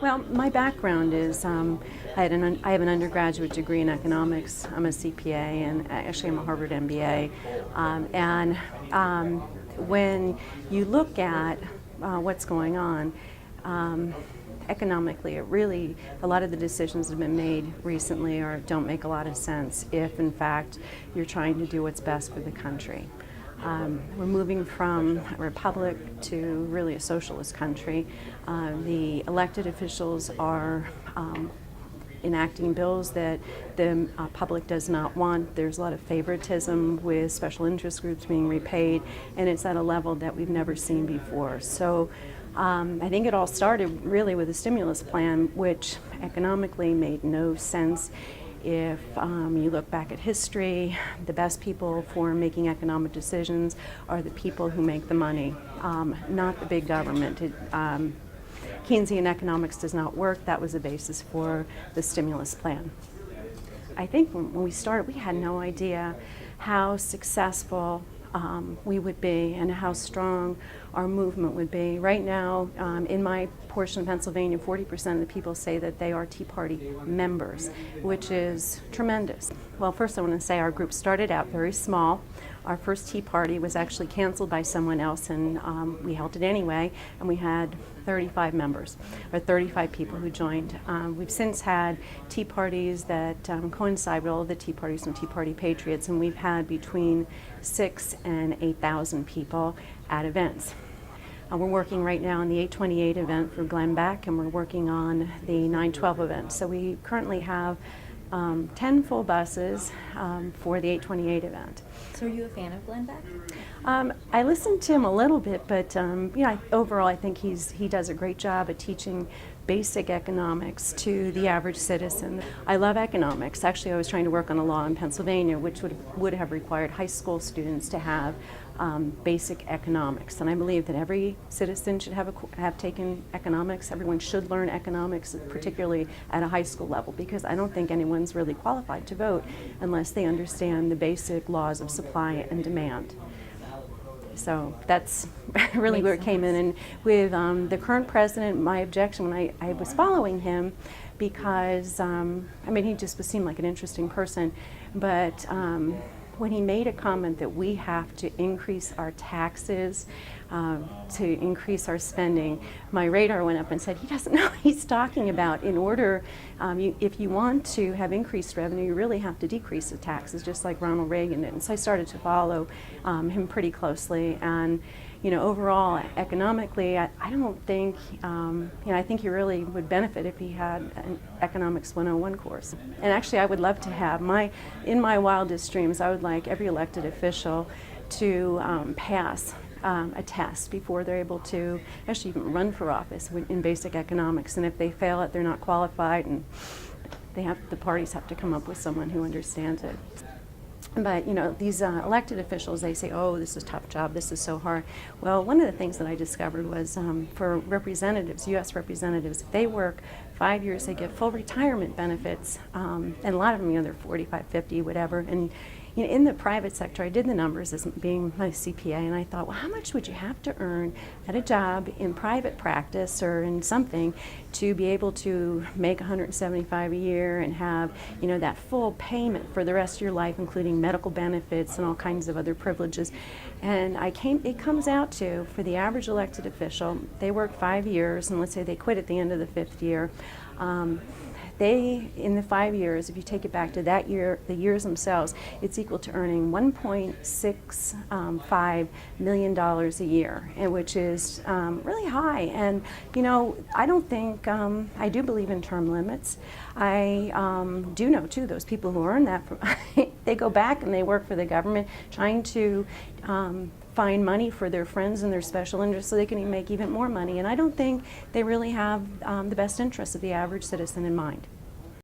Well, my background is I have an undergraduate degree in economics. I'm a CPA, and actually I'm a Harvard MBA. And when you look at what's going on economically, a lot of the decisions that have been made recently don't make a lot of sense if, in fact, you're trying to do what's best for the country. We're moving from a republic to really a socialist country. The elected officials are enacting bills that the public does not want. There's a lot of favoritism with special interest groups being repaid, and it's at a level that we've never seen before. So I think it all started really with a stimulus plan, which economically made no sense. If you look back at history, the best people for making economic decisions are the people who make the money, not the big government. Keynesian economics does not work. That was the basis for the stimulus plan. I think when we started, we had no idea how successful we would be and how strong our movement would be. Right now, in my portion of Pennsylvania, 40% of the people say that they are Tea Party members, which is tremendous. Well, first I want to say our group started out very small. Our first Tea Party was actually canceled by someone else, and we held it anyway, and we had 35 members, or 35 people who joined. We've since had Tea Parties that coincide with all of the Tea Parties and Tea Party Patriots, and we've had between 6,000 and 8,000 people at events. We're working right now on the 828 event for Glenn Beck, and we're working on the 912 event. So we currently have 10 full buses for the 828 event. So are you a fan of Glenn Beck? I listened to him a little bit, but overall I think he does a great job at teaching basic economics to the average citizen. I love economics. Actually, I was trying to work on a law in Pennsylvania which would have required high school students to have basic economics, and I believe that every citizen should have taken economics. Everyone should learn economics, particularly at a high school level, because I don't think anyone's really qualified to vote unless they understand the basic laws of supply and demand. So that's really where it came in. And with the current president, my objection when I was following him, because he just seemed like an interesting person, but when he made a comment that we have to increase our taxes to increase our spending, my radar went up and said, he doesn't know what he's talking about. In order, if you want to have increased revenue, you really have to decrease the taxes, just like Ronald Reagan did. And so I started to follow him pretty closely. And overall, economically, I don't think, I think he really would benefit if he had an Economics 101 course. And actually, I would love to have, in my wildest dreams, I would like every elected official to pass a test before they're able to actually even run for office in basic economics. And if they fail it, they're not qualified, and the parties have to come up with someone who understands it. But these elected officials, they say, oh, this is a tough job, this is so hard. Well, one of the things that I discovered was for representatives, U.S. representatives, if they work 5 years, they get full retirement benefits, and a lot of them, they're 45, 50, whatever. And in the private sector, I did the numbers as being my CPA, and I thought, well, how much would you have to earn at a job in private practice or in something to be able to make $175 a year and have, that full payment for the rest of your life, including medical benefits and all kinds of other privileges? And it comes out to, for the average elected official, they work 5 years, and let's say they quit at the end of the 5th year. In the 5 years, if you take it back to that year, the years themselves, it's equal to earning $1.65 million a year, which is really high. And, I don't think, I do believe in term limits. I do know, too, those people who earn that, they go back and they work for the government trying to find money for their friends and their special interests so they can make even more money. And I don't think they really have the best interests of the average citizen in mind.